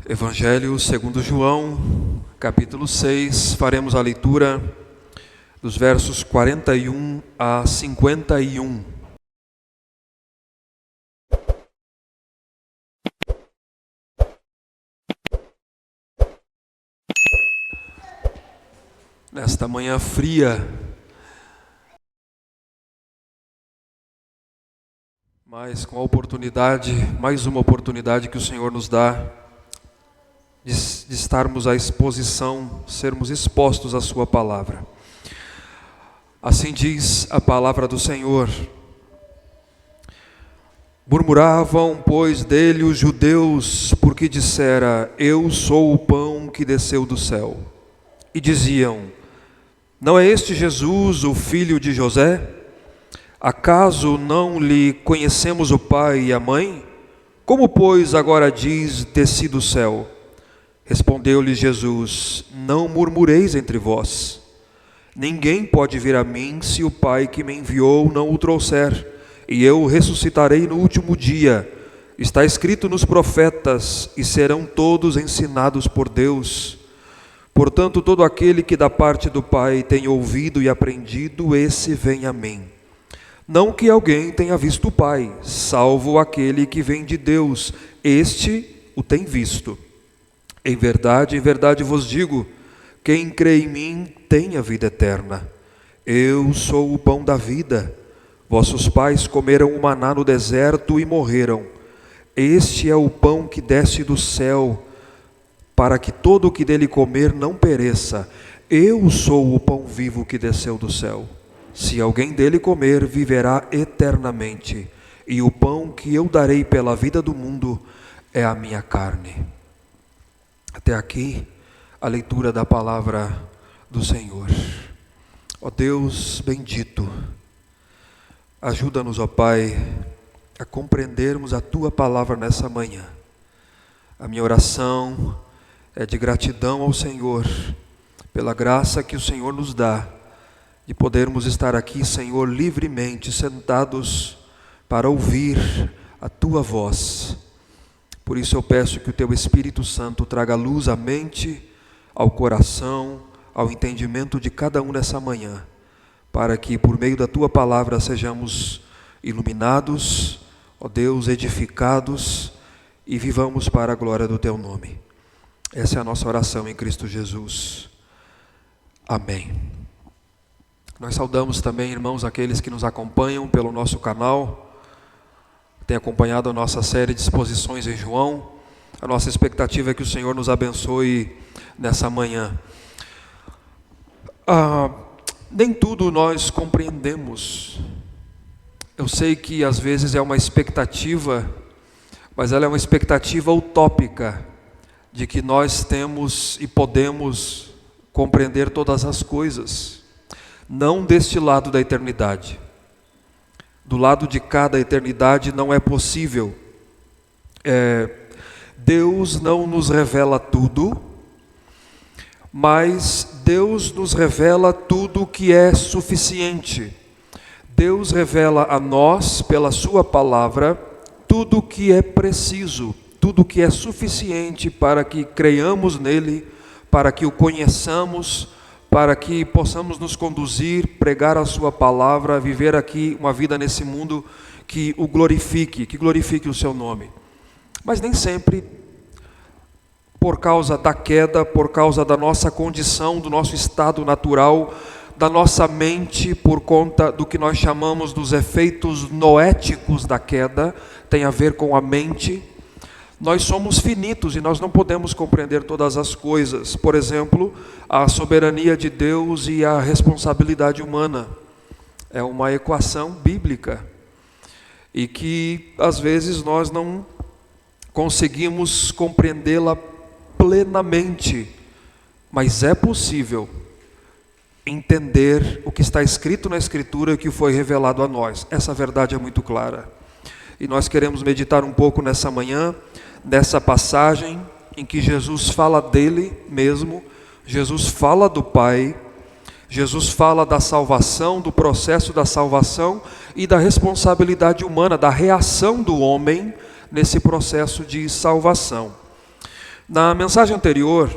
Evangelho segundo João, capítulo 6, faremos a leitura dos versos 41 a 51. Nesta manhã fria, mas com a oportunidade, mais uma oportunidade que o Senhor nos dá, de estarmos à exposição, sermos expostos à sua palavra. Assim diz a palavra do Senhor: murmuravam, pois, dele os judeus, porque dissera: eu sou o pão que desceu do céu. E diziam: não é este Jesus, o filho de José? Acaso não lhe conhecemos o pai e a mãe? Como, pois, agora diz: desci do céu? Respondeu-lhe Jesus: não murmureis entre vós. Ninguém pode vir a mim se o Pai que me enviou não o trouxer, e eu o ressuscitarei no último dia. Está escrito nos profetas: e serão todos ensinados por Deus. Portanto, todo aquele que da parte do Pai tem ouvido e aprendido, esse vem a mim. Não que alguém tenha visto o Pai, salvo aquele que vem de Deus, este o tem visto. Em verdade vos digo, quem crê em mim tem a vida eterna. Eu sou o pão da vida. Vossos pais comeram o maná no deserto e morreram. Este é o pão que desce do céu, para que todo o que dele comer não pereça. Eu sou o pão vivo que desceu do céu. Se alguém dele comer, viverá eternamente. E o pão que eu darei pela vida do mundo é a minha carne. Até aqui, a leitura da palavra do Senhor. Ó Deus bendito, ajuda-nos, ó Pai, a compreendermos a Tua palavra nessa manhã. A minha oração é de gratidão ao Senhor, pela graça que o Senhor nos dá, de podermos estar aqui, Senhor, livremente sentados para ouvir a Tua voz. Por isso eu peço que o Teu Espírito Santo traga luz à mente, ao coração, ao entendimento de cada um nessa manhã, para que por meio da Tua palavra sejamos iluminados, ó Deus, edificados e vivamos para a glória do Teu nome. Essa é a nossa oração em Cristo Jesus. Amém. Nós saudamos também, irmãos, aqueles que nos acompanham pelo nosso canal, tem acompanhado a nossa série de exposições em João. A nossa expectativa é que o Senhor nos abençoe nessa manhã. Nem tudo nós compreendemos. Eu sei que às vezes é uma expectativa, mas ela é uma expectativa utópica, de que nós temos e podemos compreender todas as coisas. Não deste lado da eternidade. Do lado de cada eternidade não é possível. Deus não nos revela tudo, mas Deus nos revela tudo que é suficiente. Deus revela a nós, pela sua palavra, tudo que é preciso, tudo que é suficiente para que creiamos nele, para que o conheçamos, para que possamos nos conduzir, pregar a sua palavra, viver aqui uma vida nesse mundo que o glorifique, que glorifique o seu nome. Mas nem sempre, por causa da queda, por causa da nossa condição, do nosso estado natural, da nossa mente, por conta do que nós chamamos dos efeitos noéticos da queda, tem a ver com a mente. Nós somos finitos e nós não podemos compreender todas as coisas. Por exemplo, a soberania de Deus e a responsabilidade humana. É uma equação bíblica. E que, às vezes, nós não conseguimos compreendê-la plenamente. Mas é possível entender o que está escrito na Escritura que foi revelado a nós. Essa verdade é muito clara. E nós queremos meditar um pouco nessa manhã, nessa passagem em que Jesus fala dele mesmo, Jesus fala do Pai, Jesus fala da salvação, do processo da salvação e da responsabilidade humana, da reação do homem nesse processo de salvação. Na mensagem anterior,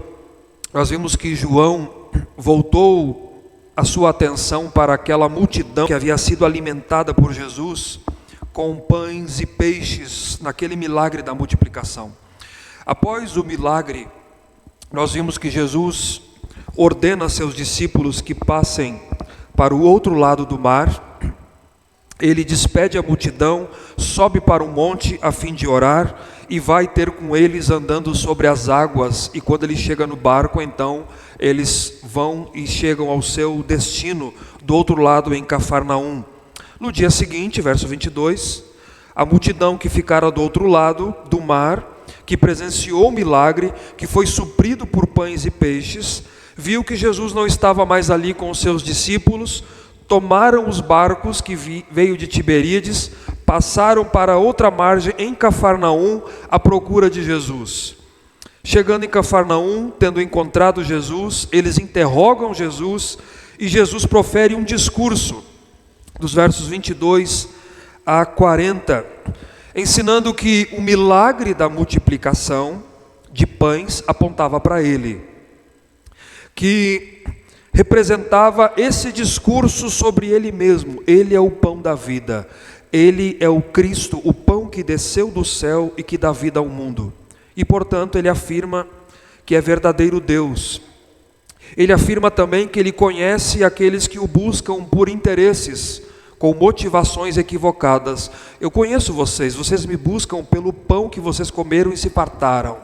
nós vimos que João voltou a sua atenção para aquela multidão que havia sido alimentada por Jesus com pães e peixes naquele milagre da multiplicação. Após o milagre, nós vimos que Jesus ordena a seus discípulos que passem para o outro lado do mar. Ele despede a multidão, sobe para um monte a fim de orar e vai ter com eles andando sobre as águas. E quando ele chega no barco, então eles vão e chegam ao seu destino do outro lado, em Cafarnaum. No dia seguinte, verso 22, a multidão que ficara do outro lado do mar, que presenciou o milagre, que foi suprido por pães e peixes, viu que Jesus não estava mais ali com os seus discípulos, tomaram os barcos que veio de Tiberíades, passaram para outra margem em Cafarnaum à procura de Jesus. Chegando em Cafarnaum, tendo encontrado Jesus, eles interrogam Jesus e Jesus profere um discurso, dos versos 22 a 40, ensinando que o milagre da multiplicação de pães apontava para ele, que representava esse discurso sobre ele mesmo. Ele é o pão da vida, ele é o Cristo, o pão que desceu do céu e que dá vida ao mundo. E portanto ele afirma que é verdadeiro Deus. Ele afirma também que ele conhece aqueles que o buscam por interesses, com motivações equivocadas. Eu conheço vocês me buscam pelo pão que vocês comeram e se fartaram.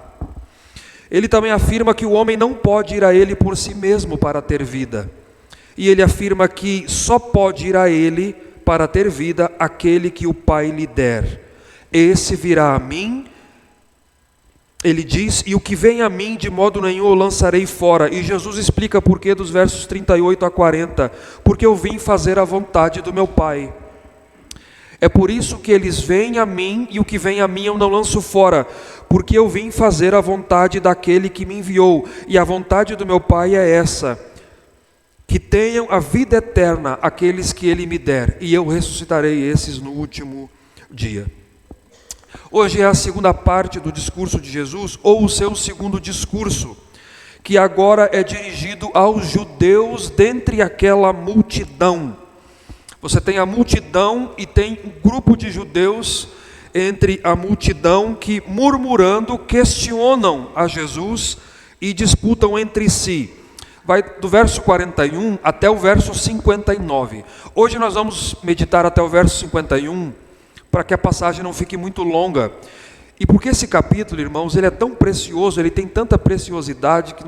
Ele também afirma que o homem não pode ir a ele por si mesmo para ter vida. E ele afirma que só pode ir a ele para ter vida aquele que o Pai lhe der. Esse virá a mim, ele diz, e o que vem a mim de modo nenhum eu lançarei fora. E Jesus explica por quê dos versos 38 a 40. Porque eu vim fazer a vontade do meu Pai. É por isso que eles vêm a mim, e o que vem a mim eu não lanço fora, porque eu vim fazer a vontade daquele que me enviou, e a vontade do meu Pai é essa, que tenham a vida eterna aqueles que ele me der, e eu ressuscitarei esses no último dia. Hoje é a segunda parte do discurso de Jesus, ou o seu segundo discurso, que agora é dirigido aos judeus dentre aquela multidão. Você tem a multidão e tem um grupo de judeus entre a multidão que, murmurando, questionam a Jesus e disputam entre si. Vai do verso 41 até o verso 59. Hoje nós vamos meditar até o verso 51, para que a passagem não fique muito longa. E porque esse capítulo, irmãos, ele é tão precioso, ele tem tanta preciosidade que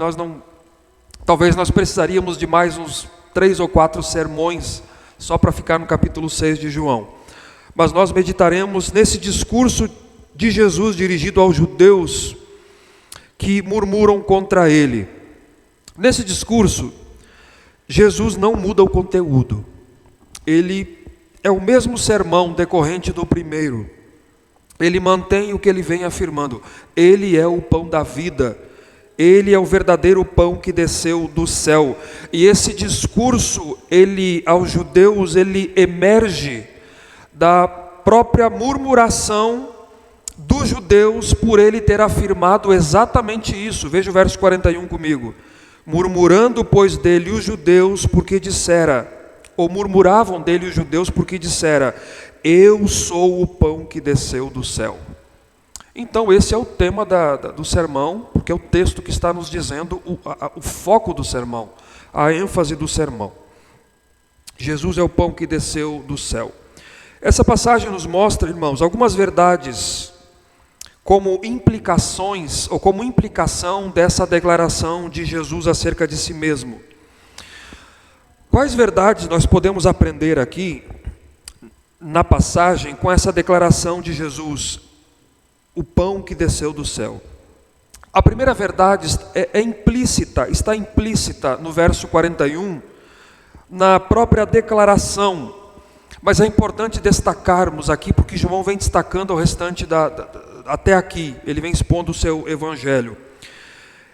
talvez nós precisaríamos de mais uns 3 ou 4 sermões só para ficar no capítulo 6 de João. Mas nós meditaremos nesse discurso de Jesus dirigido aos judeus que murmuram contra ele. Nesse discurso, Jesus não muda o conteúdo. Ele é o mesmo sermão decorrente do primeiro. Ele mantém o que ele vem afirmando. Ele é o pão da vida. Ele é o verdadeiro pão que desceu do céu. E esse discurso, aos judeus, ele emerge da própria murmuração dos judeus por ele ter afirmado exatamente isso. Veja o verso 41 comigo. Murmurando, pois, dele os judeus, porque dissera, ou murmuravam dele os judeus, porque dissera, eu sou o pão que desceu do céu. Então esse é o tema do sermão, porque é o texto que está nos dizendo o foco do sermão, a ênfase do sermão. Jesus é o pão que desceu do céu. Essa passagem nos mostra, irmãos, algumas verdades como implicações, ou como implicação dessa declaração de Jesus acerca de si mesmo. Quais verdades nós podemos aprender aqui na passagem com essa declaração de Jesus? O pão que desceu do céu. A primeira verdade está implícita no verso 41, na própria declaração, mas é importante destacarmos aqui, porque João vem destacando ao restante até aqui, ele vem expondo o seu evangelho.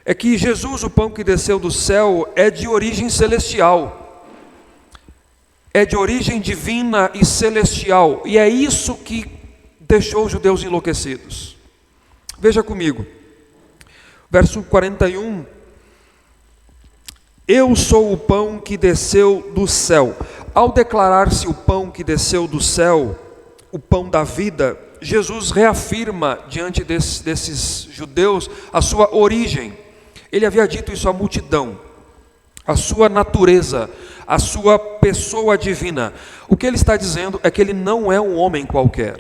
É que Jesus, o pão que desceu do céu, é de origem celestial, é de origem divina e celestial, e é isso que deixou os judeus enlouquecidos. Veja comigo, Verso 41. Eu sou o pão que desceu do céu. Ao declarar-se o pão que desceu do céu, o pão da vida, Jesus reafirma diante desses judeus a sua origem. Ele havia dito isso à multidão, a sua natureza, a sua pessoa divina. O que ele está dizendo é que ele não é um homem qualquer.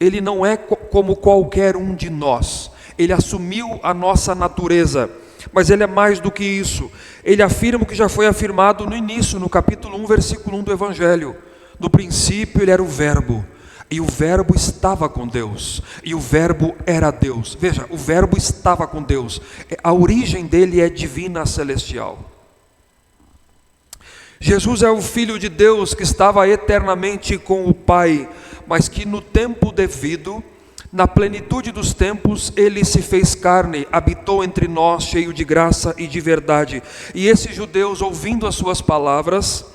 Ele não é como qualquer um de nós. Ele assumiu a nossa natureza, mas ele é mais do que isso. Ele afirma o que já foi afirmado no início, no capítulo 1, versículo 1 do Evangelho. No princípio ele era o Verbo, e o Verbo estava com Deus, e o Verbo era Deus. Veja, o Verbo estava com Deus. A origem dele é divina, celestial. Jesus é o Filho de Deus que estava eternamente com o Pai, mas que no tempo devido, na plenitude dos tempos, ele se fez carne, habitou entre nós, cheio de graça e de verdade. E esses judeus, ouvindo as suas palavras,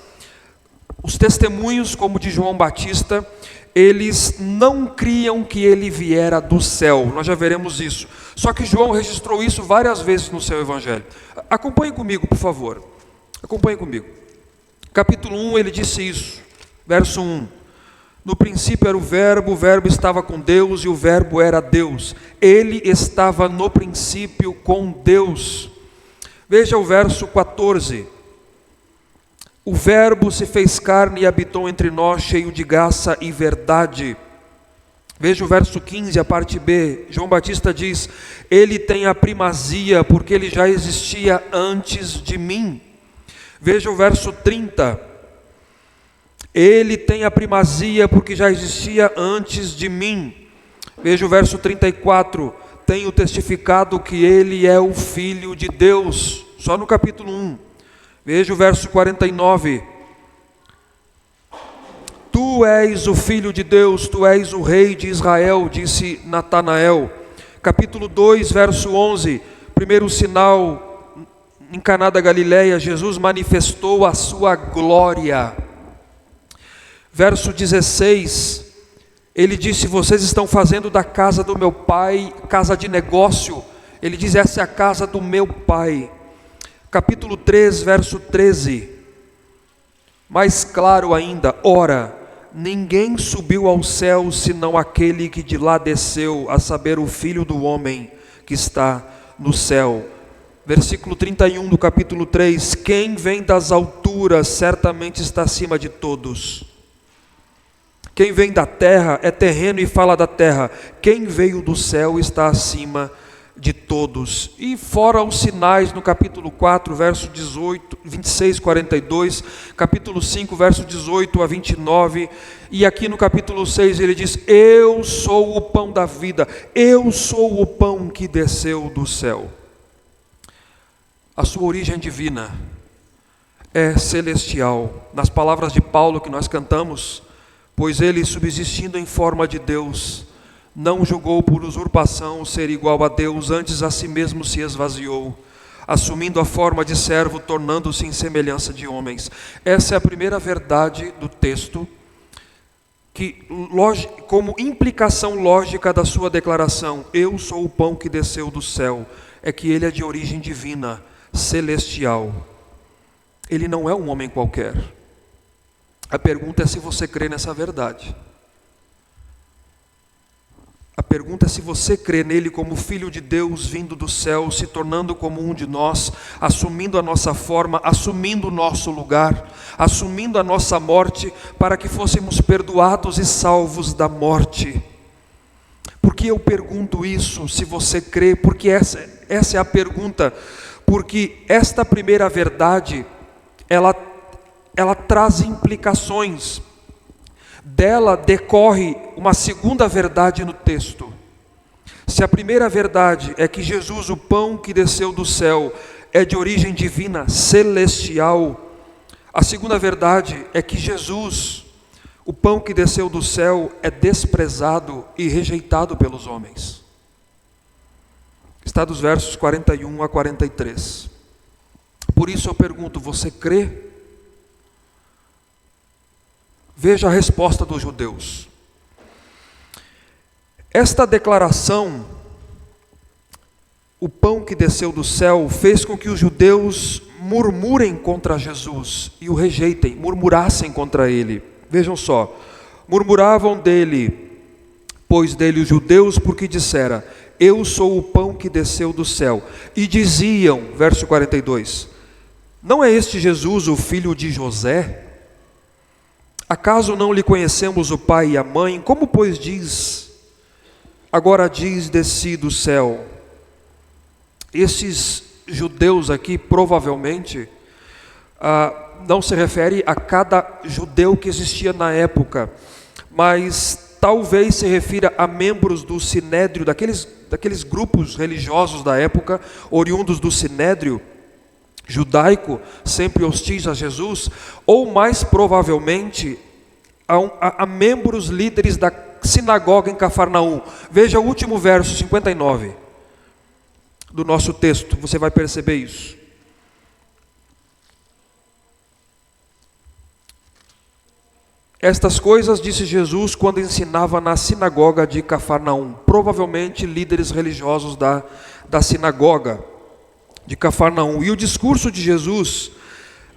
os testemunhos como de João Batista, eles não criam que ele viera do céu. Nós já veremos isso. Só que João registrou isso várias vezes no seu evangelho. Acompanhe comigo, por favor. Acompanhe comigo. Capítulo 1, ele disse isso. Verso 1. No princípio era o Verbo estava com Deus e o Verbo era Deus. Ele estava no princípio com Deus. Veja o verso 14. O Verbo se fez carne e habitou entre nós, cheio de graça e verdade. Veja o verso 15, a parte B. João Batista diz: ele tem a primazia, porque ele já existia antes de mim. Veja o verso 30. Ele tem a primazia, porque já existia antes de mim. Veja o verso 34. Tenho testificado que ele é o Filho de Deus. Só no capítulo 1. Veja o verso 49. Tu és o Filho de Deus, tu és o Rei de Israel, disse Natanael. Capítulo 2, verso 11. Primeiro sinal, em Caná da Galileia, Jesus manifestou a sua glória. Verso 16, ele disse: vocês estão fazendo da casa do meu pai casa de negócio. Ele diz: essa é a casa do meu pai. Capítulo 3, verso 13, mais claro ainda: ora, ninguém subiu ao céu senão aquele que de lá desceu, a saber, o Filho do homem que está no céu. Versículo 31 do capítulo 3: quem vem das alturas certamente está acima de todos. Quem vem da terra é terreno e fala da terra. Quem veio do céu está acima de todos. E fora os sinais no capítulo 4, verso 18, 26, 42, capítulo 5, verso 18 a 29, e aqui no capítulo 6 ele diz: eu sou o pão da vida, eu sou o pão que desceu do céu. A sua origem divina é celestial. Nas palavras de Paulo que nós cantamos: pois ele, subsistindo em forma de Deus, não julgou por usurpação ser igual a Deus, antes a si mesmo se esvaziou, assumindo a forma de servo, tornando-se em semelhança de homens. Essa é a primeira verdade do texto, que como implicação lógica da sua declaração: eu sou o pão que desceu do céu, é que ele é de origem divina, celestial. Ele não é um homem qualquer. A pergunta é se você crê nessa verdade. A pergunta é se você crê nele como Filho de Deus vindo do céu, se tornando como um de nós, assumindo a nossa forma, assumindo o nosso lugar, assumindo a nossa morte, para que fôssemos perdoados e salvos da morte. Por que eu pergunto isso, se você crê? Porque essa é a pergunta. Porque esta primeira verdade, ela traz implicações. Dela decorre uma segunda verdade no texto. Se a primeira verdade é que Jesus, o pão que desceu do céu, é de origem divina, celestial, a segunda verdade é que Jesus, o pão que desceu do céu, é desprezado e rejeitado pelos homens. Está dos versos 41 a 43. Por isso eu pergunto: você crê? Veja a resposta dos judeus. Esta declaração o pão que desceu do céu fez com que os judeus murmurem contra Jesus e o rejeitem, murmurassem contra ele. Vejam só, murmuravam dele, pois dele os judeus, porque dissera: eu sou o pão que desceu do céu. E diziam, verso 42, não é este Jesus o filho de José? Acaso não lhe conhecemos o pai e a mãe? Como pois diz, agora diz, desci do céu? Esses judeus aqui, provavelmente, não se refere a cada judeu que existia na época, mas talvez se refira a membros do Sinédrio, daqueles grupos religiosos da época, oriundos do Sinédrio judaico, sempre hostis a Jesus, ou mais provavelmente a membros líderes da sinagoga em Cafarnaum. Veja o último verso, 59, do nosso texto, você vai perceber isso. Estas coisas disse Jesus quando ensinava na sinagoga de Cafarnaum, provavelmente líderes religiosos da sinagoga de Cafarnaum. E o discurso de Jesus,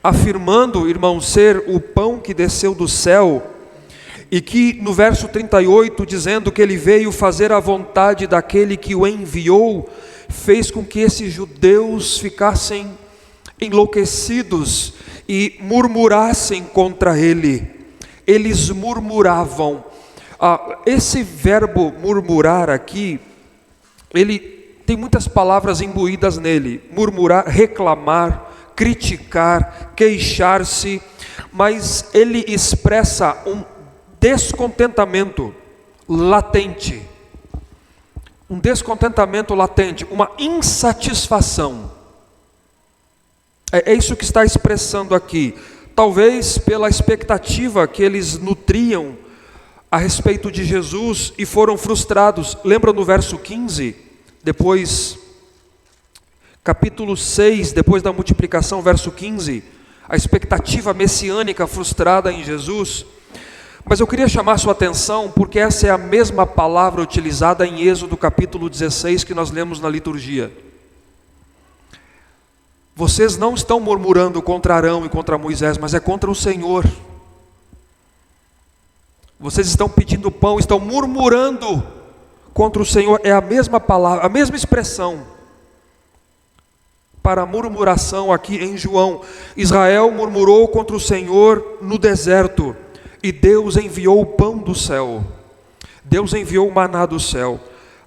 afirmando, irmãos, ser o pão que desceu do céu, e que no verso 38, dizendo que ele veio fazer a vontade daquele que o enviou, fez com que esses judeus ficassem enlouquecidos e murmurassem contra ele. Eles murmuravam. Esse verbo murmurar aqui, ele tem muitas palavras imbuídas nele: murmurar, reclamar, criticar, queixar-se, mas ele expressa um descontentamento latente, uma insatisfação. É isso que está expressando aqui. Talvez pela expectativa que eles nutriam a respeito de Jesus e foram frustrados. Lembra no verso 15, depois, capítulo 6, depois da multiplicação, verso 15, a expectativa messiânica frustrada em Jesus. Mas eu queria chamar sua atenção, porque essa é a mesma palavra utilizada em Êxodo capítulo 16, que nós lemos na liturgia. Vocês não estão murmurando contra Arão e contra Moisés, mas é contra o Senhor. Vocês estão pedindo pão, estão murmurando contra o Senhor. É a mesma palavra, a mesma expressão para a murmuração aqui em João. Israel murmurou contra o Senhor no deserto, e Deus enviou o pão do céu. Deus enviou o maná do céu.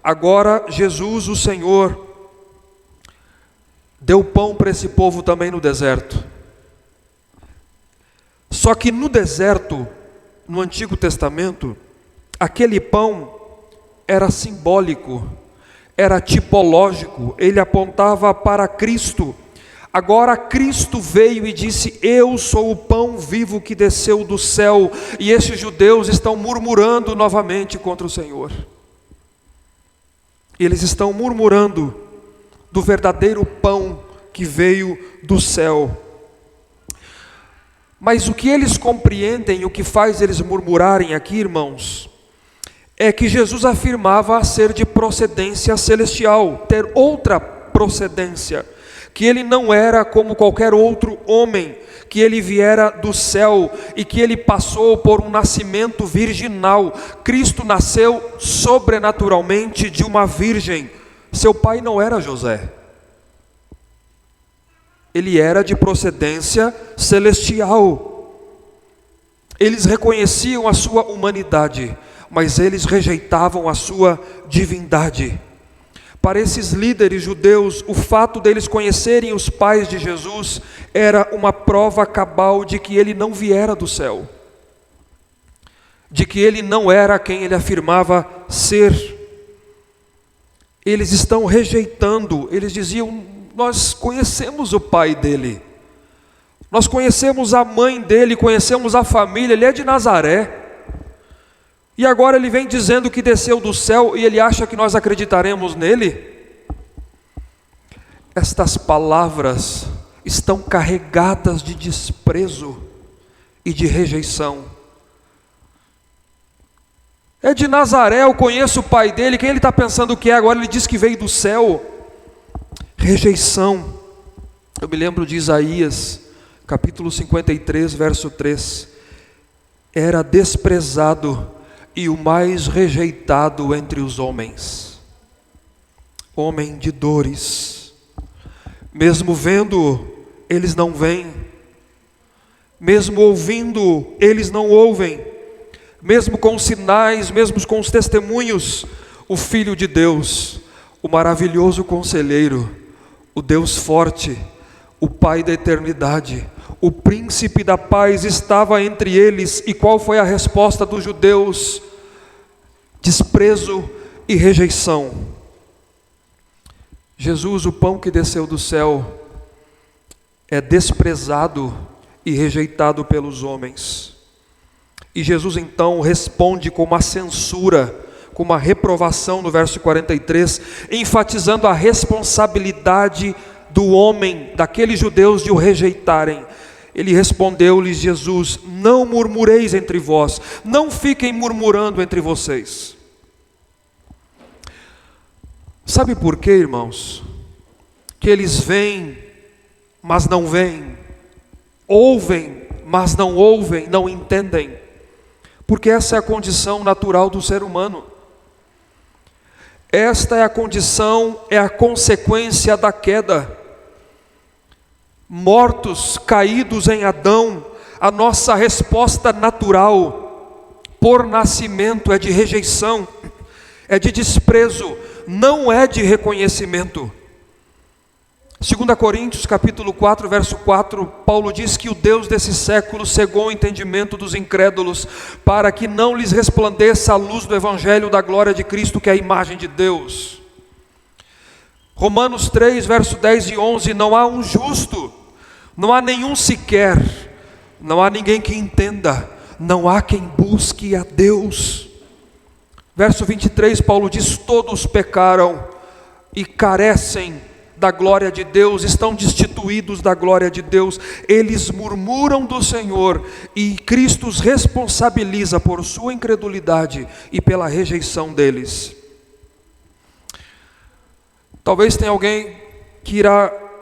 Agora Jesus, o Senhor, deu pão para esse povo também no deserto. Só que no deserto, no Antigo Testamento, aquele pão era simbólico, era tipológico, ele apontava para Cristo. Agora Cristo veio e disse: eu sou o pão vivo que desceu do céu. E esses judeus estão murmurando novamente contra o Senhor. Eles estão murmurando do verdadeiro pão que veio do céu. Mas o que eles compreendem, o que faz eles murmurarem aqui, irmãos, é que Jesus afirmava ser de procedência celestial, ter outra procedência, que ele não era como qualquer outro homem, que ele viera do céu e que ele passou por um nascimento virginal. Cristo nasceu sobrenaturalmente de uma virgem. Seu pai não era José. Ele era de procedência celestial. Eles reconheciam a sua humanidade, mas eles rejeitavam a sua divindade. Para esses líderes judeus, o fato deles conhecerem os pais de Jesus era uma prova cabal de que ele não viera do céu, de que ele não era quem ele afirmava ser. Eles estão rejeitando. Eles diziam: nós conhecemos o pai dele, nós conhecemos a mãe dele, conhecemos a família, ele é de Nazaré. E agora ele vem dizendo que desceu do céu e ele acha que nós acreditaremos nele? Estas palavras estão carregadas de desprezo e de rejeição. É de Nazaré, eu conheço o pai dele. Quem ele está pensando que é agora? Ele diz que veio do céu. Rejeição. Eu me lembro de Isaías, capítulo 53, verso 3. Era desprezado e o mais rejeitado entre os homens. Homem de dores. Mesmo vendo, eles não veem. Mesmo ouvindo, eles não ouvem. Mesmo com os sinais, mesmo com os testemunhos, o Filho de Deus, o maravilhoso conselheiro, o Deus forte, o Pai da eternidade, o príncipe da paz estava entre eles. E qual foi a resposta dos judeus? Desprezo e rejeição. Jesus, o pão que desceu do céu, é desprezado e rejeitado pelos homens. E Jesus então responde com uma censura, com uma reprovação no verso 43, enfatizando a responsabilidade do homem, daqueles judeus, de o rejeitarem. Ele respondeu-lhes, Jesus: não murmureis entre vós, não fiquem murmurando entre vocês. Sabe por quê, irmãos? Que eles veem, mas não veem, ouvem, mas não ouvem, não entendem, porque essa é a condição natural do ser humano. Esta é a condição, é a consequência da queda. Mortos, caídos em Adão, a nossa resposta natural, por nascimento, é de rejeição, é de desprezo, não é de reconhecimento. 2 Coríntios capítulo 4, verso 4, Paulo diz que o Deus desse século cegou o entendimento dos incrédulos, para que não lhes resplandeça a luz do Evangelho da glória de Cristo, que é a imagem de Deus. Romanos 3, verso 10 e 11, não há um justo, não há nenhum sequer, não há ninguém que entenda, não há quem busque a Deus. Verso 23, Paulo diz: todos pecaram e carecem da glória de Deus, estão destituídos da glória de Deus. Eles murmuram do Senhor e Cristo os responsabiliza por sua incredulidade e pela rejeição deles. Talvez tenha alguém que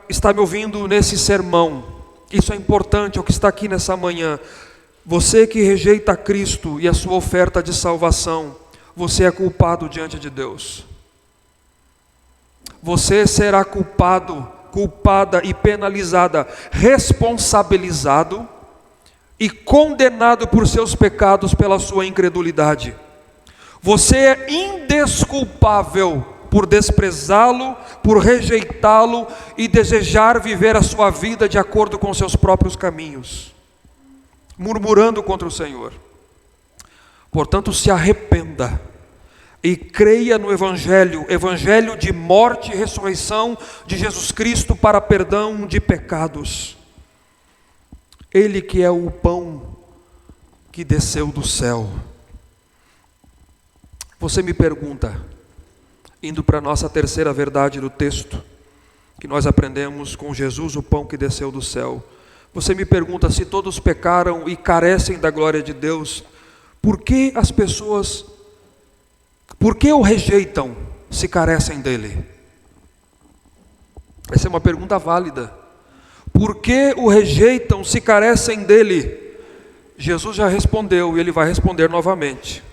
está me ouvindo nesse sermão. Isso é importante, é o que está aqui nessa manhã. Você que rejeita Cristo e a sua oferta de salvação, você é culpado diante de Deus. Você será culpado, culpada e penalizada, responsabilizado e condenado por seus pecados pela sua incredulidade. Você é indesculpável por desprezá-lo, por rejeitá-lo e desejar viver a sua vida de acordo com seus próprios caminhos, murmurando contra o Senhor. Portanto, se arrependa e creia no Evangelho, Evangelho de morte e ressurreição de Jesus Cristo para perdão de pecados. Ele que é o pão que desceu do céu. Você me pergunta, indo para a nossa terceira verdade do texto, que nós aprendemos com Jesus, o pão que desceu do céu. Você me pergunta, se todos pecaram e carecem da glória de Deus, por que as pessoas, por que o rejeitam se carecem dele? Essa é uma pergunta válida. Por que o rejeitam se carecem dele? Jesus já respondeu e ele vai responder novamente.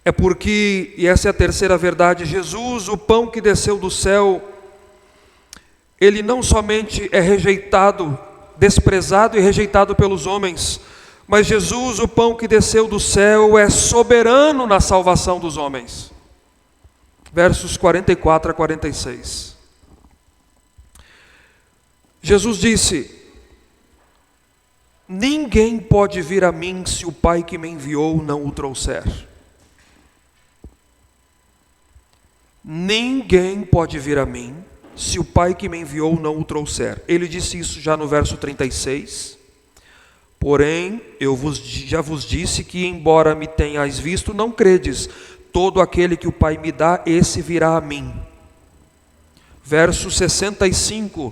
É porque, e essa é a terceira verdade, Jesus, o pão que desceu do céu, ele não somente é rejeitado, desprezado e rejeitado pelos homens, mas Jesus, o pão que desceu do céu, é soberano na salvação dos homens. Versos 44 a 46. Jesus disse: ninguém pode vir a mim se o Pai que me enviou não o trouxer. Ninguém pode vir a mim se o Pai que me enviou não o trouxer. Ele disse isso já no verso 36. Porém, já vos disse que, embora me tenhais visto, não credes. Todo aquele que o Pai me dá, esse virá a mim. Verso 65,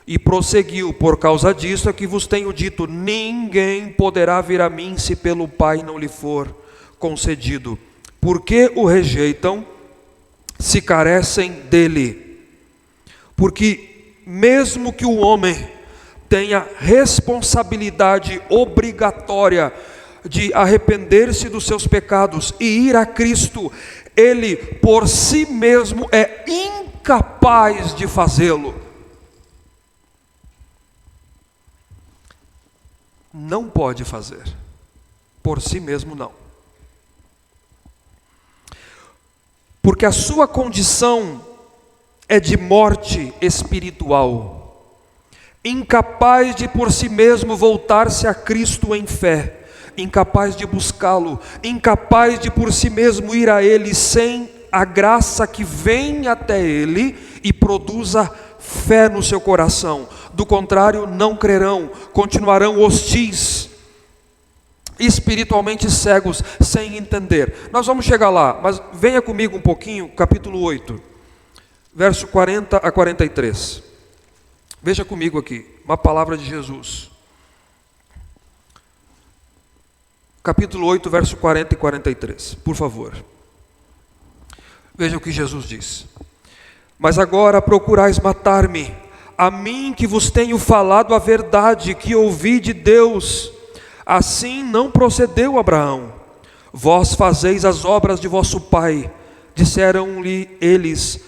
e prosseguiu: por causa disso é que vos tenho dito, ninguém poderá vir a mim se pelo Pai não lhe for concedido. Porque o rejeitam, se carecem dele. Porque mesmo que o homem tenha responsabilidade obrigatória de arrepender-se dos seus pecados e ir a Cristo, ele por si mesmo é incapaz de fazê-lo. Não pode fazer, por si mesmo não. Porque a sua condição é de morte espiritual, incapaz de por si mesmo voltar-se a Cristo em fé, incapaz de buscá-lo, incapaz de por si mesmo ir a Ele sem a graça que vem até Ele e produza fé no seu coração. Do contrário, não crerão, continuarão hostis, espiritualmente cegos, sem entender. Nós vamos chegar lá, mas venha comigo um pouquinho, capítulo 8, verso 40 a 43. Veja comigo aqui, uma palavra de Jesus. Capítulo 8, verso 40 e 43, por favor. Veja o que Jesus diz. Mas agora procurais matar-me, a mim que vos tenho falado a verdade, que ouvi de Deus. Assim não procedeu Abraão. Vós fazeis as obras de vosso pai. Disseram-lhe eles: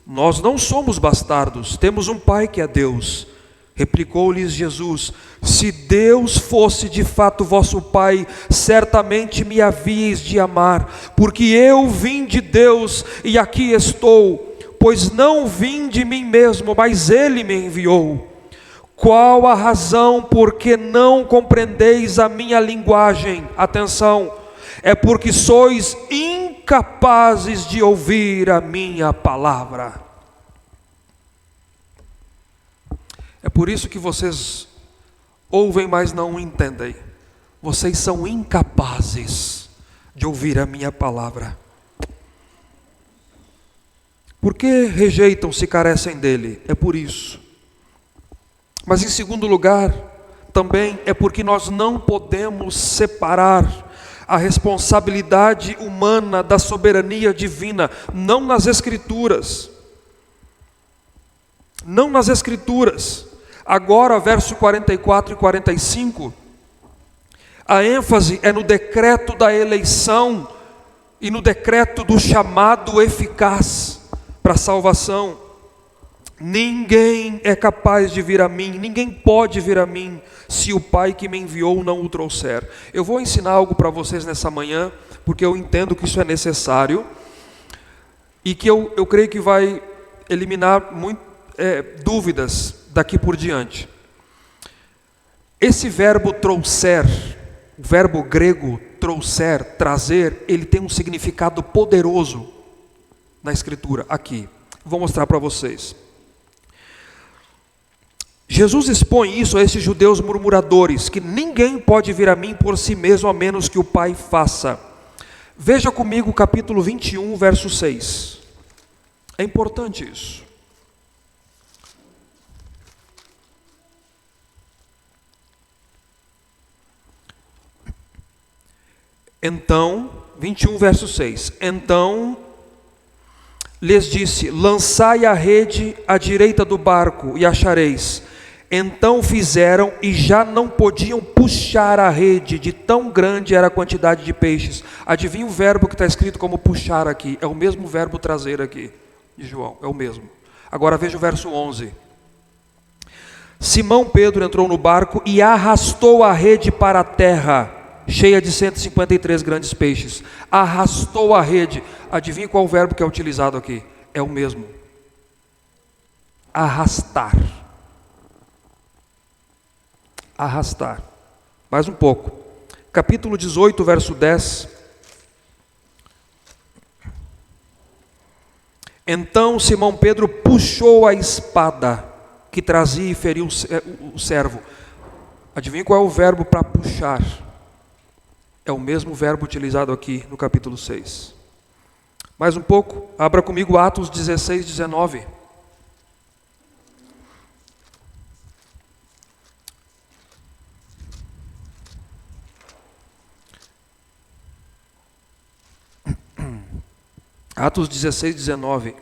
nós não somos bastardos, temos um pai que é Deus. Replicou-lhes Jesus: se Deus fosse de fato vosso pai, certamente me havíeis de amar, porque eu vim de Deus e aqui estou. Pois não vim de mim mesmo, mas Ele me enviou. Qual a razão por que não compreendeis a minha linguagem? Atenção, é porque sois incapazes de ouvir a minha palavra. É por isso que vocês ouvem, mas não entendem. Vocês são incapazes de ouvir a minha palavra. Por que rejeitam se carecem dele? É por isso. Mas em segundo lugar, também é porque nós não podemos separar a responsabilidade humana da soberania divina, não nas Escrituras. Não nas Escrituras. Agora, verso 44 e 45, a ênfase é no decreto da eleição e no decreto do chamado eficaz para a salvação. Ninguém é capaz de vir a mim, ninguém pode vir a mim, se o Pai que me enviou não o trouxer. Eu vou ensinar algo para vocês nessa manhã, porque eu entendo que isso é necessário, e que eu creio que vai eliminar dúvidas daqui por diante. Esse verbo trouxer, o verbo grego trouxer, trazer, ele tem um significado poderoso na Escritura, aqui. Vou mostrar para vocês. Jesus expõe isso a esses judeus murmuradores, que ninguém pode vir a mim por si mesmo, a menos que o Pai faça. Veja comigo o capítulo 21, verso 6. É importante isso. Então, 21, verso 6. Então lhes disse: lançai a rede à direita do barco e achareis. Então fizeram e já não podiam puxar a rede, de tão grande era a quantidade de peixes. Adivinha o verbo que está escrito como puxar aqui? É o mesmo verbo trazer aqui, de João, é o mesmo. Agora veja o verso 11. Simão Pedro entrou no barco e arrastou a rede para a terra, cheia de 153 grandes peixes. Arrastou a rede. Adivinha qual o verbo que é utilizado aqui? É o mesmo. Arrastar. Arrastar. Mais um pouco. Capítulo 18, verso 10. Então Simão Pedro puxou a espada que trazia e feriu o servo. Adivinha qual é o verbo para puxar? É o mesmo verbo utilizado aqui no capítulo 6. Mais um pouco, abra comigo Atos 16, 19. Atos 16, 19.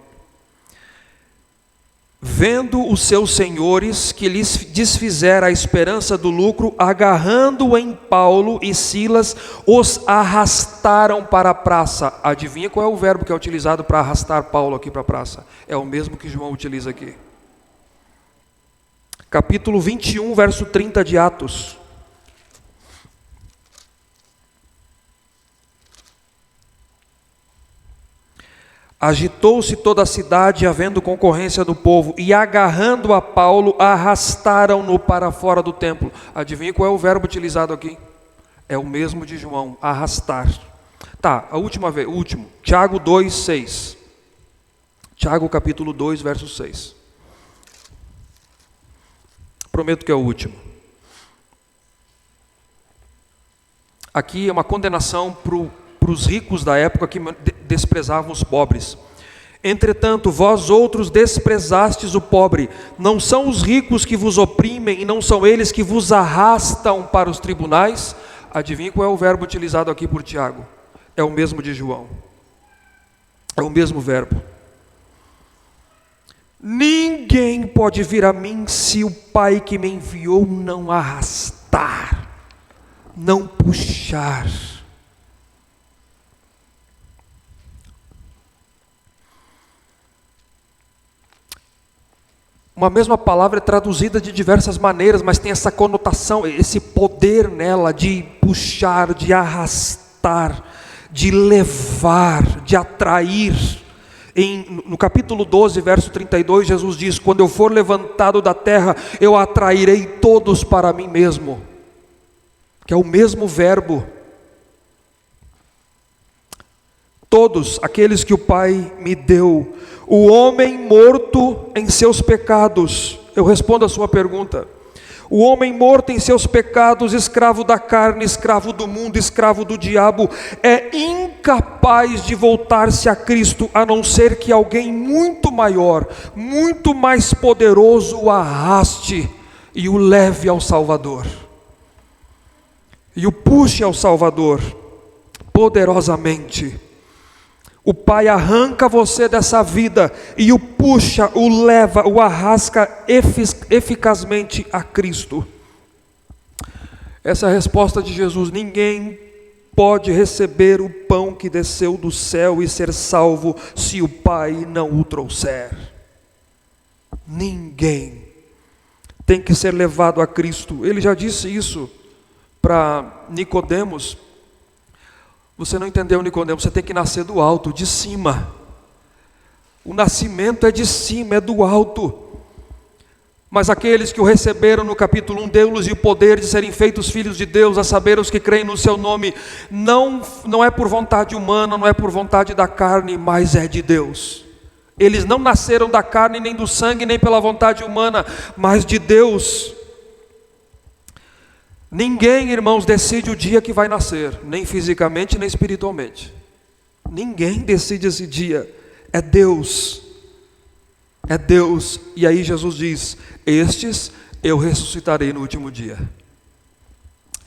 Vendo os seus senhores que lhes desfizera a esperança do lucro, agarrando em Paulo e Silas, os arrastaram para a praça. Adivinha qual é o verbo que é utilizado para arrastar Paulo aqui para a praça? É o mesmo que João utiliza aqui. Capítulo 21, verso 30 de Atos. Agitou-se toda a cidade, havendo concorrência do povo, e agarrando a Paulo, arrastaram-no para fora do templo. Adivinha qual é o verbo utilizado aqui? É o mesmo de João, arrastar. Tá, a última vez, o último. Tiago 2, 6. Tiago capítulo 2, verso 6. Prometo que é o último. Aqui é uma condenação para os ricos da época que desprezavam os pobres. Entretanto, vós outros desprezastes o pobre. Não são os ricos que vos oprimem e não são eles que vos arrastam para os tribunais? Adivinha qual é o verbo utilizado aqui por Tiago? É o mesmo de João. É o mesmo verbo. Ninguém pode vir a mim se o Pai que me enviou não arrastar, não puxar. Uma mesma palavra é traduzida de diversas maneiras, mas tem essa conotação, esse poder nela de puxar, de arrastar, de levar, de atrair. No capítulo 12, verso 32, Jesus diz: quando eu for levantado da terra, eu atrairei todos para mim mesmo. Que é o mesmo verbo. Todos aqueles que o Pai me deu. O homem morto em seus pecados. Eu respondo a sua pergunta. O homem morto em seus pecados, escravo da carne, escravo do mundo, escravo do diabo, é incapaz de voltar-se a Cristo, a não ser que alguém muito maior, muito mais poderoso o arraste e o leve ao Salvador. E o puxe ao Salvador poderosamente. O Pai arranca você dessa vida e o puxa, o leva, o arrasca eficazmente a Cristo. Essa é a resposta de Jesus. Ninguém pode receber o pão que desceu do céu e ser salvo se o Pai não o trouxer. Ninguém tem que ser levado a Cristo. Ele já disse isso para Nicodemos. Você não entendeu, Nicodemos, você tem que nascer do alto, de cima. O nascimento é de cima, é do alto. Mas aqueles que o receberam no capítulo 1, deu-lhes o poder de serem feitos filhos de Deus, a saber, os que creem no seu nome, não é por vontade humana, não é por vontade da carne, mas é de Deus. Eles não nasceram da carne, nem do sangue, nem pela vontade humana, mas de Deus. Ninguém, irmãos, decide o dia que vai nascer, nem fisicamente, nem espiritualmente. Ninguém decide esse dia, é Deus. É Deus. E aí Jesus diz: estes eu ressuscitarei no último dia.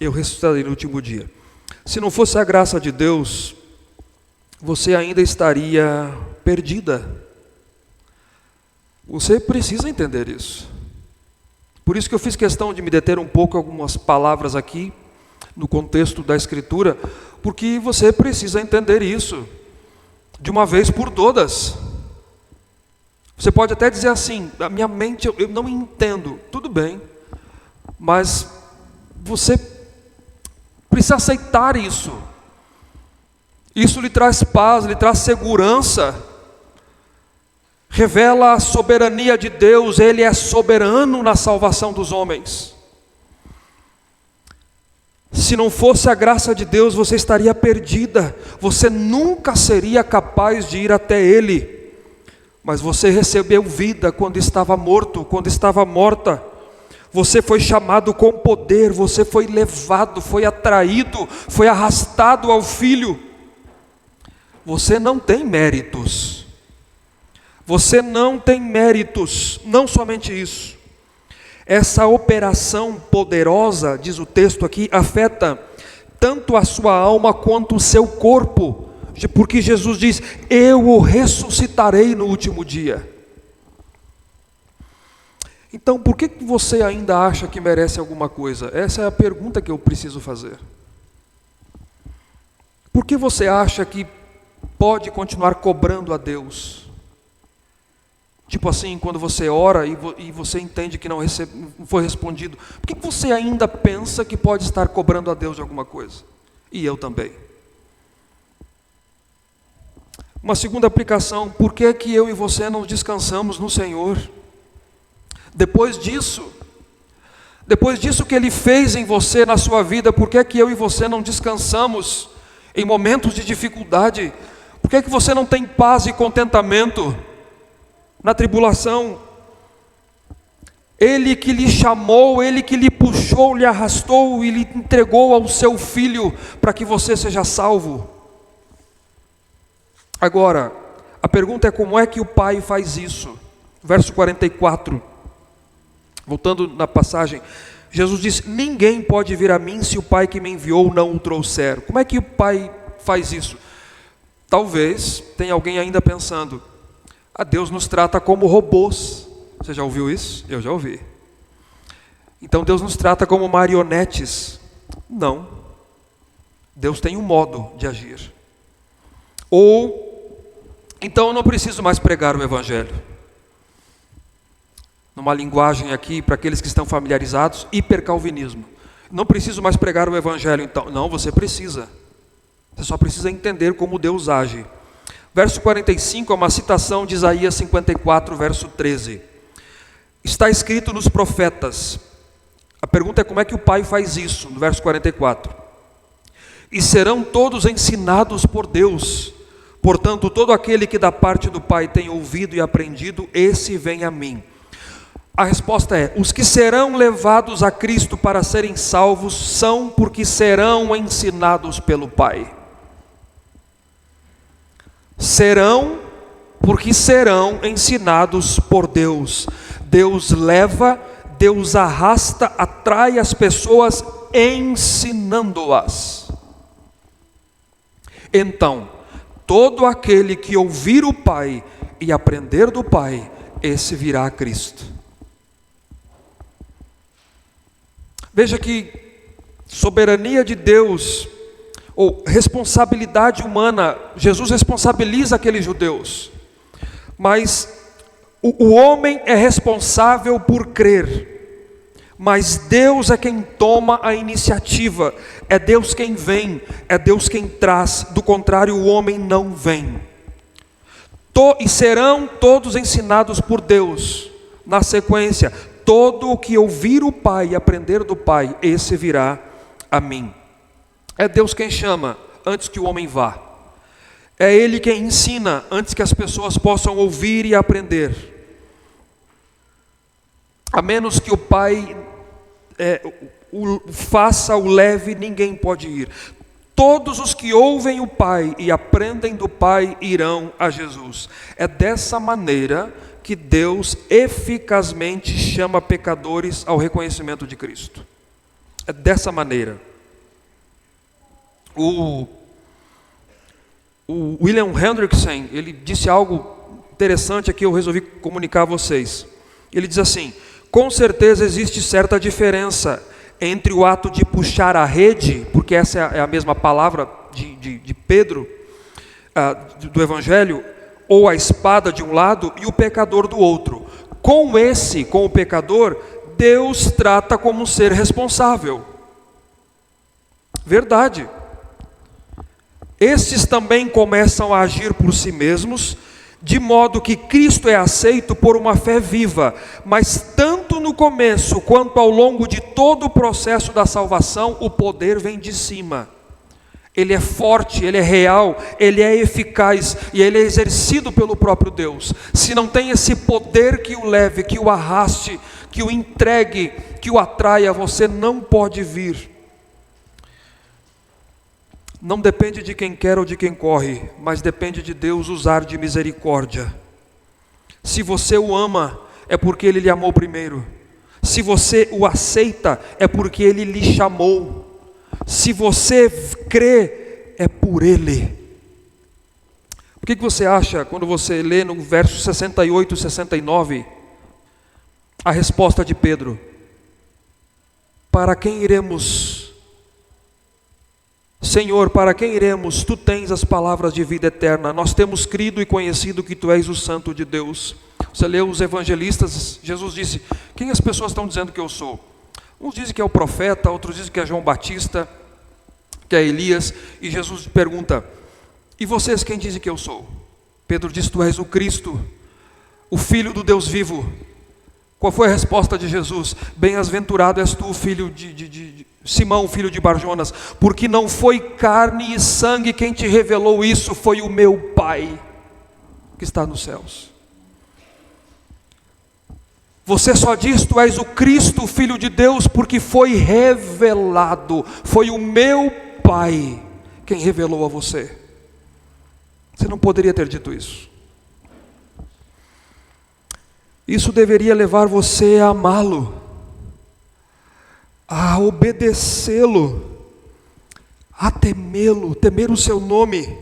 Eu ressuscitarei no último dia. Se não fosse a graça de Deus, você ainda estaria perdida. Você precisa entender isso. Por isso que eu fiz questão de me deter um pouco em algumas palavras aqui, no contexto da Escritura, porque você precisa entender isso, de uma vez por todas. Você pode até dizer assim: a minha mente eu não entendo, tudo bem, mas você precisa aceitar isso. Isso lhe traz paz, lhe traz segurança. Revela a soberania de Deus. Ele é soberano na salvação dos homens. Se não fosse a graça de Deus, você estaria perdida. Você nunca seria capaz de ir até Ele. Mas você recebeu vida quando estava morto, quando estava morta. Você foi chamado com poder, você foi levado, foi atraído, foi arrastado ao Filho. Você não tem méritos. Você não tem méritos, não somente isso. Essa operação poderosa, diz o texto aqui, afeta tanto a sua alma quanto o seu corpo, porque Jesus diz: eu o ressuscitarei no último dia. Então, por que você ainda acha que merece alguma coisa? Essa é a pergunta que eu preciso fazer. Por que você acha que pode continuar cobrando a Deus? Tipo assim, quando você ora e você entende que não foi respondido, por que você ainda pensa que pode estar cobrando a Deus de alguma coisa? E eu também. Uma segunda aplicação, por que eu e você não descansamos no Senhor? Depois disso que Ele fez em você, na sua vida, por que eu e você não descansamos em momentos de dificuldade? Por que você não tem paz e contentamento na tribulação? Ele que lhe chamou, Ele que lhe puxou, lhe arrastou e lhe entregou ao seu Filho para que você seja salvo. Agora, a pergunta é como é que o Pai faz isso? Verso 44, voltando na passagem, Jesus disse: ninguém pode vir a mim se o Pai que me enviou não o trouxer. Como é que o Pai faz isso? Talvez tenha alguém ainda pensando: Deus nos trata como robôs. Você já ouviu isso? Eu já ouvi. Então Deus nos trata como marionetes. Não. Deus tem um modo de agir. Ou, então eu não preciso mais pregar o Evangelho. Numa linguagem aqui, para aqueles que estão familiarizados, hipercalvinismo. Não preciso mais pregar o Evangelho, então. Não, você precisa. Você só precisa entender como Deus age. Verso 45 é uma citação de Isaías 54, verso 13. Está escrito nos profetas. A pergunta é como é que o Pai faz isso, no verso 44. E serão todos ensinados por Deus. Portanto, todo aquele que da parte do Pai tem ouvido e aprendido, esse vem a mim. A resposta é: os que serão levados a Cristo para serem salvos são porque serão ensinados pelo Pai. Serão porque serão ensinados por Deus. Deus leva, Deus arrasta, atrai as pessoas ensinando-as. Então, todo aquele que ouvir o Pai e aprender do Pai, esse virá a Cristo. Veja que soberania de Deus, ou responsabilidade humana, Jesus responsabiliza aqueles judeus, mas o homem é responsável por crer, mas Deus é quem toma a iniciativa, é Deus quem vem, é Deus quem traz, do contrário o homem não vem. E serão todos ensinados por Deus, na sequência, todo o que ouvir o Pai e aprender do Pai, esse virá a mim. É Deus quem chama, antes que o homem vá. É Ele quem ensina, antes que as pessoas possam ouvir e aprender. A menos que o Pai faça, o leve, ninguém pode ir. Todos os que ouvem o Pai e aprendem do Pai irão a Jesus. É dessa maneira que Deus eficazmente chama pecadores ao reconhecimento de Cristo. É dessa maneira. O William Hendrickson, ele disse algo interessante aqui, eu resolvi comunicar a vocês. Ele diz assim: com certeza existe certa diferença entre o ato de puxar a rede, porque essa é a mesma palavra de Pedro, do Evangelho, ou a espada de um lado e o pecador do outro. Com o pecador, Deus trata como um ser responsável. Verdade. Estes também começam a agir por si mesmos, de modo que Cristo é aceito por uma fé viva, mas tanto no começo quanto ao longo de todo o processo da salvação, o poder vem de cima. Ele é forte, ele é real, ele é eficaz e ele é exercido pelo próprio Deus. Se não tem esse poder que o leve, que o arraste, que o entregue, que o atraia, você não pode vir. Não depende de quem quer ou de quem corre, mas depende de Deus usar de misericórdia. Se você o ama, é porque Ele lhe amou primeiro. Se você o aceita, é porque Ele lhe chamou. Se você crê, é por Ele. O que você acha quando você lê no verso 68 e 69? a resposta de Pedro: para quem iremos? Senhor, para quem iremos? Tu tens as palavras de vida eterna. Nós temos crido e conhecido que Tu és o Santo de Deus. Você leu os evangelistas, Jesus disse: quem as pessoas estão dizendo que eu sou? Uns dizem que é o profeta, outros dizem que é João Batista, que é Elias. E Jesus pergunta: e vocês quem dizem que eu sou? Pedro diz: Tu és o Cristo, o Filho do Deus vivo. Qual foi a resposta de Jesus? Bem-aventurado és tu, filho de Simão, filho de Barjonas, porque não foi carne e sangue quem te revelou isso, foi o meu Pai que está nos céus. Você só diz: Tu és o Cristo, o Filho de Deus, porque foi revelado, foi o meu Pai quem revelou a você. Você não poderia ter dito isso. Isso deveria levar você a amá-lo, a obedecê-lo, a temê-lo, temer o seu nome,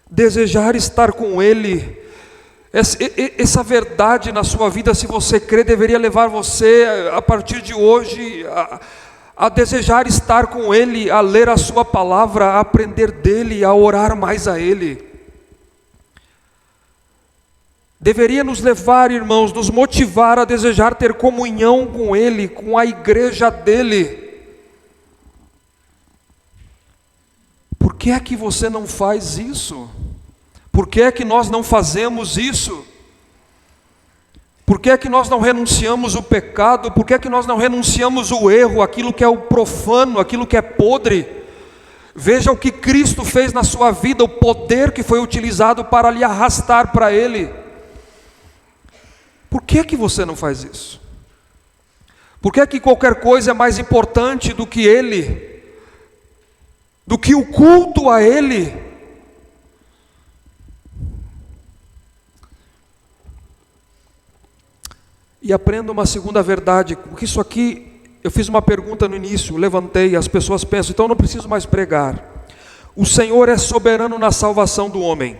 desejar estar com Ele. Essa verdade na sua vida, se você crê, deveria levar você, a partir de hoje, a desejar estar com Ele, a ler a sua palavra, a aprender dEle, a orar mais a Ele. Deveria nos levar, irmãos, nos motivar a desejar ter comunhão com Ele, com a igreja dEle. Por que é que você não faz isso? Por que é que nós não fazemos isso? Por que é que nós não renunciamos o pecado? Por que é que nós não renunciamos o erro, aquilo que é o profano, aquilo que é podre? Veja o que Cristo fez na sua vida, o poder que foi utilizado para lhe arrastar para Ele. Por que é que você não faz isso? Por que é que qualquer coisa é mais importante do que Ele? Do que o culto a Ele? E aprenda uma segunda verdade, porque isso aqui, eu fiz uma pergunta no início, levantei, as pessoas pensam: então eu não preciso mais pregar. O Senhor é soberano na salvação do homem.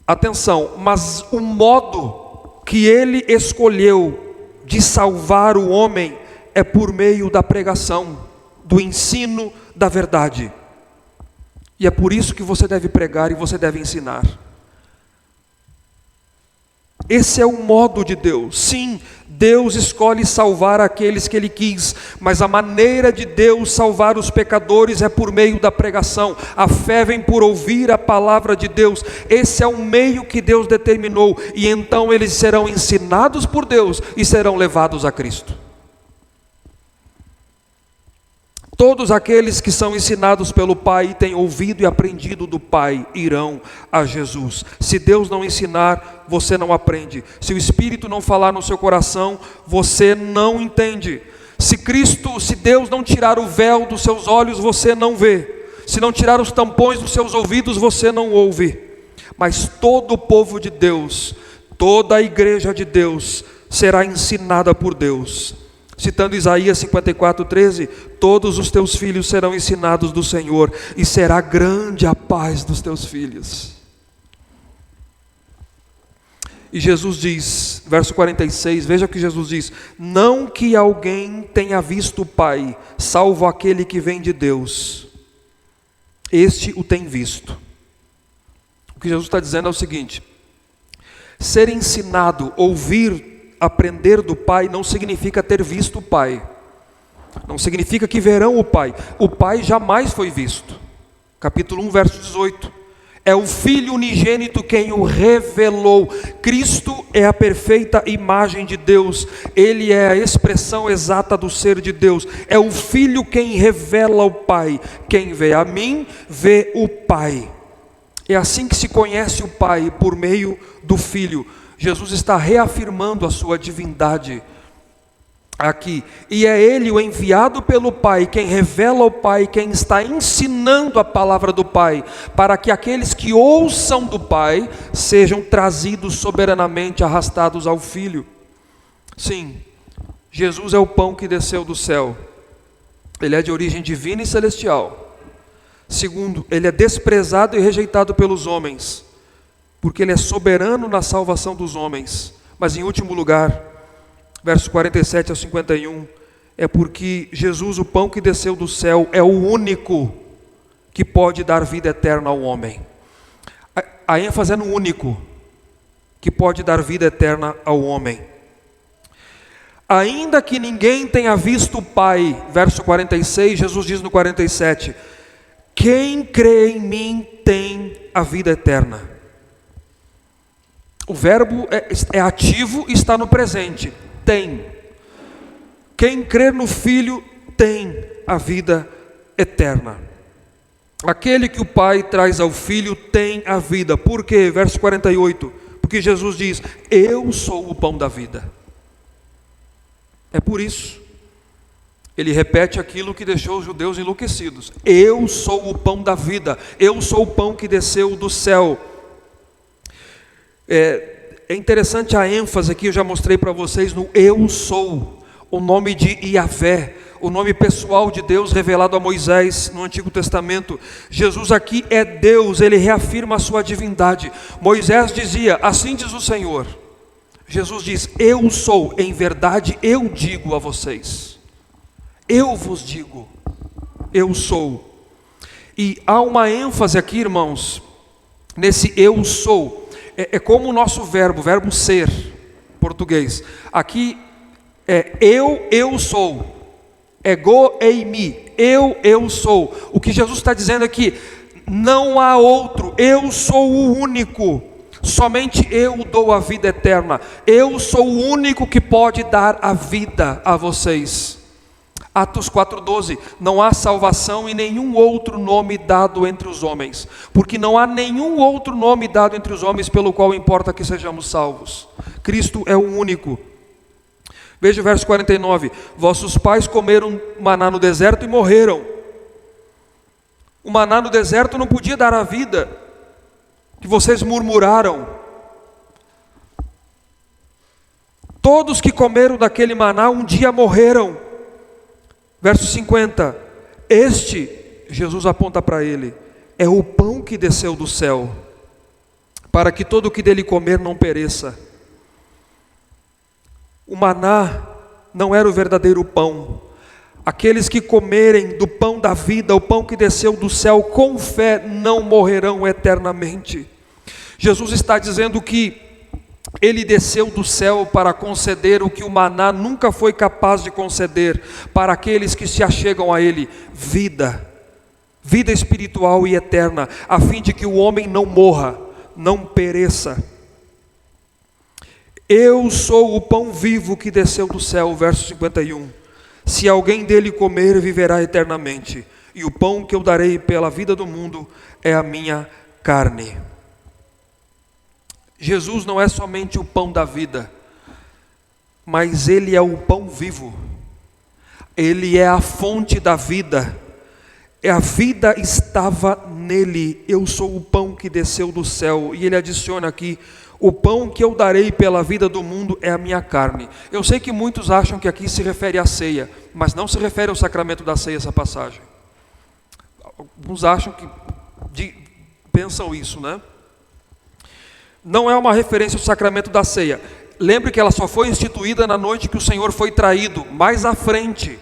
Atenção, mas o modo que Ele escolheu de salvar o homem é por meio da pregação, do ensino da verdade. E é por isso que você deve pregar e você deve ensinar. Esse é o modo de Deus. Sim, Deus escolhe salvar aqueles que Ele quis, mas a maneira de Deus salvar os pecadores é por meio da pregação. A fé vem por ouvir a palavra de Deus. Esse é o meio que Deus determinou, e então eles serão ensinados por Deus e serão levados a Cristo. Todos aqueles que são ensinados pelo Pai e têm ouvido e aprendido do Pai irão a Jesus. Se Deus não ensinar, você não aprende. Se o Espírito não falar no seu coração, você não entende. Se Deus não tirar o véu dos seus olhos, você não vê. Se não tirar os tampões dos seus ouvidos, você não ouve. Mas todo o povo de Deus, toda a igreja de Deus será ensinada por Deus. Citando Isaías 54:13, todos os teus filhos serão ensinados do Senhor, e será grande a paz dos teus filhos. E Jesus diz, verso 46, veja o que Jesus diz: não que alguém tenha visto o Pai, salvo aquele que vem de Deus, este o tem visto. O que Jesus está dizendo é o seguinte: ser ensinado, ouvir, aprender do Pai não significa ter visto o Pai, não significa que verão o Pai. O Pai jamais foi visto. Capítulo 1, verso 18: é o Filho unigênito quem o revelou. Cristo é a perfeita imagem de Deus, Ele é a expressão exata do ser de Deus. É o Filho quem revela o Pai. Quem vê a mim, vê o Pai. É assim que se conhece o Pai, por meio do Filho. Jesus está reafirmando a sua divindade aqui, e é Ele, o enviado pelo Pai, quem revela o Pai, quem está ensinando a palavra do Pai, para que aqueles que ouçam do Pai sejam trazidos soberanamente, arrastados ao Filho. Sim, Jesus é o pão que desceu do céu. Ele é de origem divina e celestial. Segundo, Ele é desprezado e rejeitado pelos homens, porque Ele é soberano na salvação dos homens. Mas em último lugar, versos 47 ao 51, é porque Jesus, o pão que desceu do céu, é o único que pode dar vida eterna ao homem. A ênfase é no único que pode dar vida eterna ao homem. Ainda que ninguém tenha visto o Pai, verso 46, Jesus diz no 47, quem crê em mim tem a vida eterna. O verbo é ativo e está no presente, tem. Quem crê no Filho tem a vida eterna. Aquele que o Pai traz ao Filho tem a vida. Por quê? Verso 48, porque Jesus diz, eu sou o pão da vida. É por isso. Ele repete aquilo que deixou os judeus enlouquecidos. Eu sou o pão da vida. Eu sou o pão que desceu do céu. É interessante a ênfase aqui, eu já mostrei para vocês no eu sou. O nome de Yahvé, o nome pessoal de Deus revelado a Moisés no Antigo Testamento. Jesus aqui é Deus, ele reafirma a sua divindade. Moisés dizia, assim diz o Senhor. Jesus diz, eu sou, em verdade eu digo a vocês. Eu vos digo, eu sou. E há uma ênfase aqui, irmãos, nesse eu sou. É como o nosso verbo ser, português. Aqui é eu sou. Ego eimi, eu sou. O que Jesus está dizendo aqui, não há outro, eu sou o único. Somente eu dou a vida eterna. Eu sou o único que pode dar a vida a vocês. Atos 4:12, não há salvação em nenhum outro nome dado entre os homens, porque não há nenhum outro nome dado entre os homens pelo qual importa que sejamos salvos. Cristo é o único. Veja o verso 49, vossos pais comeram maná no deserto e morreram. O maná no deserto não podia dar a vida, que vocês murmuraram. Todos que comeram daquele maná um dia morreram. Verso 50, este, Jesus aponta para ele, é o pão que desceu do céu, para que todo o que dele comer não pereça. O maná não era o verdadeiro pão. Aqueles que comerem do pão da vida, o pão que desceu do céu, com fé não morrerão eternamente. Jesus está dizendo que ele desceu do céu para conceder o que o maná nunca foi capaz de conceder para aqueles que se achegam a ele, vida espiritual e eterna, a fim de que o homem não morra, não pereça. Eu sou o pão vivo que desceu do céu, verso 51. Se alguém dele comer, viverá eternamente, e o pão que eu darei pela vida do mundo é a minha carne. Jesus não é somente o pão da vida, mas ele é o pão vivo. Ele é a fonte da vida. A vida estava nele. Eu sou o pão que desceu do céu. E ele adiciona aqui, o pão que eu darei pela vida do mundo é a minha carne. Eu sei que muitos acham que aqui se refere à ceia, mas não se refere ao sacramento da ceia essa passagem. Alguns acham que pensam isso, né? Não é uma referência ao sacramento da ceia. Lembre que ela só foi instituída na noite que o Senhor foi traído. Mais à frente,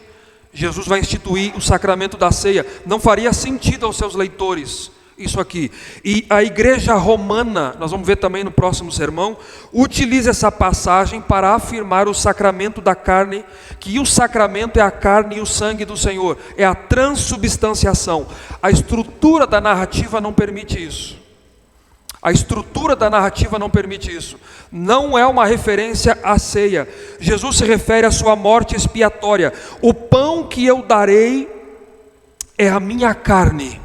Jesus vai instituir o sacramento da ceia. Não faria sentido aos seus leitores isso aqui. E a igreja romana, nós vamos ver também no próximo sermão, utiliza essa passagem para afirmar o sacramento da carne, que o sacramento é a carne e o sangue do Senhor, é a transubstanciação. A estrutura da narrativa não permite isso. A estrutura da narrativa não permite isso. Não é uma referência à ceia. Jesus se refere à sua morte expiatória. O pão que eu darei é a minha carne.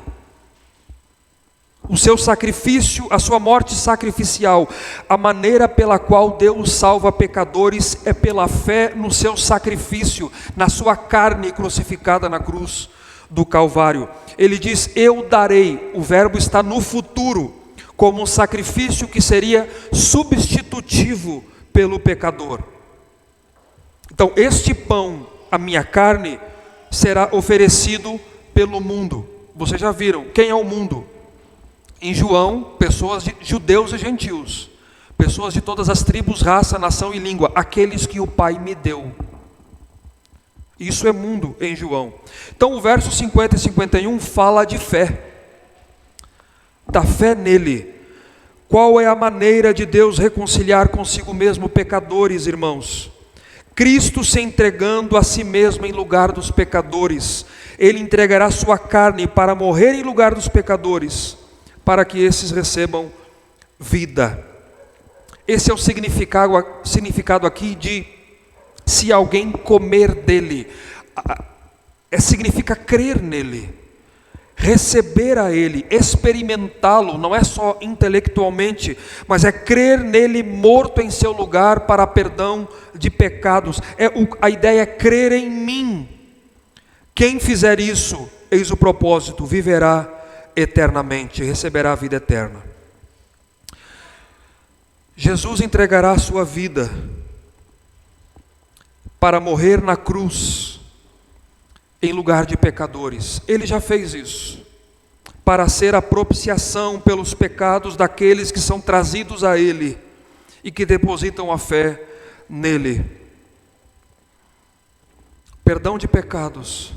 O seu sacrifício, a sua morte sacrificial, a maneira pela qual Deus salva pecadores é pela fé no seu sacrifício, na sua carne crucificada na cruz do Calvário. Ele diz, eu darei, o verbo está no futuro, como um sacrifício que seria substitutivo pelo pecador. Então, este pão, a minha carne, será oferecido pelo mundo. Vocês já viram, quem é o mundo? Em João, pessoas, judeus e gentios. pessoas de todas as tribos, raça, nação e língua, aqueles que o Pai me deu. Isso é mundo em João. Então o verso 50 e 51 fala de fé, da fé nele. Qual é a maneira de Deus reconciliar consigo mesmo pecadores, irmãos? Cristo se entregando a si mesmo em lugar dos pecadores. Ele entregará sua carne para morrer em lugar dos pecadores, para que esses recebam vida. Esse é o significado aqui de se alguém comer dele. Significa crer nele, receber a ele, experimentá-lo, não é só intelectualmente, mas é crer nele morto em seu lugar para perdão de pecados. A ideia é crer em mim. Quem fizer isso, eis o propósito, viverá eternamente, receberá a vida eterna. Jesus entregará a sua vida para morrer na cruz em lugar de pecadores. Ele já fez isso, para ser a propiciação pelos pecados daqueles que são trazidos a Ele e que depositam a fé nele. Perdão de pecados,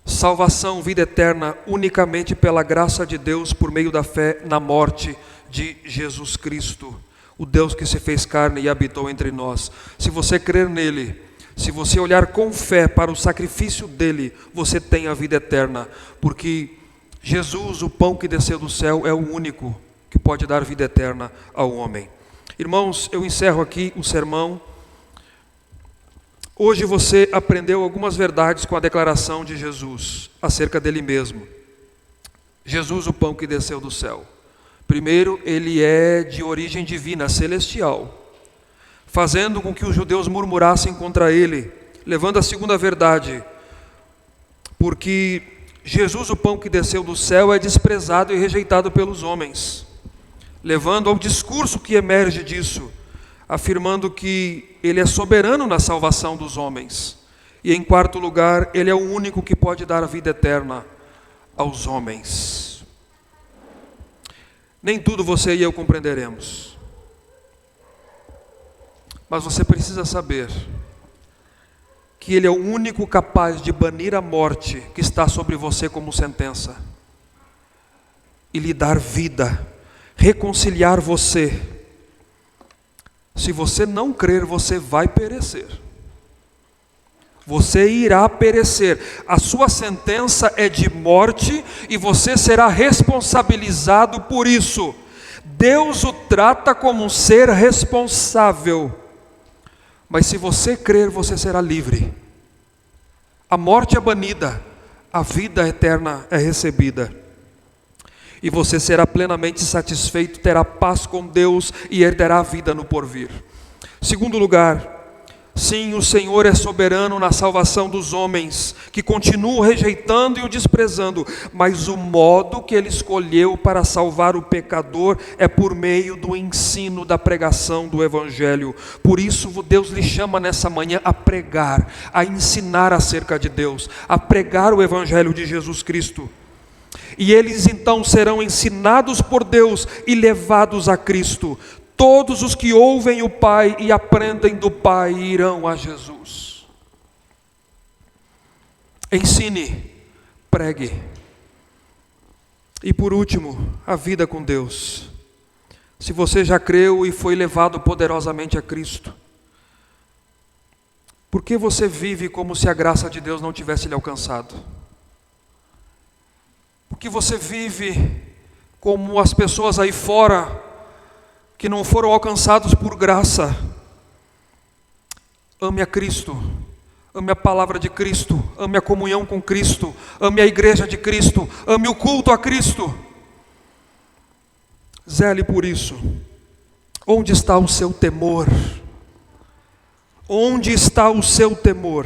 salvação, vida eterna, unicamente pela graça de Deus por meio da fé na morte de Jesus Cristo, o Deus que se fez carne e habitou entre nós. Se você crer nele, se você olhar com fé para o sacrifício dele, você tem a vida eterna, porque Jesus, o pão que desceu do céu, é o único que pode dar vida eterna ao homem. Irmãos, eu encerro aqui o sermão. Hoje você aprendeu algumas verdades com a declaração de Jesus acerca dele mesmo. Jesus, o pão que desceu do céu. Primeiro, ele é de origem divina, celestial, fazendo com que os judeus murmurassem contra ele, levando a segunda verdade, porque Jesus, o pão que desceu do céu, é desprezado e rejeitado pelos homens, levando ao discurso que emerge disso, afirmando que ele é soberano na salvação dos homens, e em quarto lugar, ele é o único que pode dar a vida eterna aos homens. Nem tudo você e eu compreenderemos, mas você precisa saber que ele é o único capaz de banir a morte que está sobre você como sentença e lhe dar vida, reconciliar você. Se você não crer, você vai perecer. Você irá perecer. A sua sentença é de morte e você será responsabilizado por isso. Deus o trata como um ser responsável. Mas se você crer, você será livre. A morte é banida, a vida eterna é recebida. E você será plenamente satisfeito, terá paz com Deus e herdará a vida no porvir. Segundo lugar, sim, o Senhor é soberano na salvação dos homens, que continuam rejeitando e o desprezando, mas o modo que Ele escolheu para salvar o pecador é por meio do ensino, da pregação do Evangelho. Por isso Deus lhe chama nessa manhã a pregar, a ensinar acerca de Deus, a pregar o Evangelho de Jesus Cristo. E eles então serão ensinados por Deus e levados a Cristo. Todos os que ouvem o Pai e aprendem do Pai irão a Jesus. Ensine, pregue. E por último, a vida com Deus. Se você já creu e foi levado poderosamente a Cristo, por que você vive como se a graça de Deus não tivesse lhe alcançado? Por que você vive como as pessoas aí fora que não foram alcançados por graça? Ame a Cristo, ame a palavra de Cristo, ame a comunhão com Cristo, ame a igreja de Cristo, ame o culto a Cristo. Zele por isso. Onde está o seu temor? Onde está o seu temor?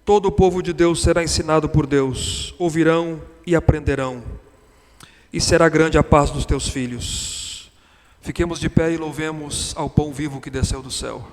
Todo o povo de Deus será ensinado por Deus, ouvirão e aprenderão, e será grande a paz dos teus filhos. Fiquemos de pé e louvemos ao pão vivo que desceu do céu.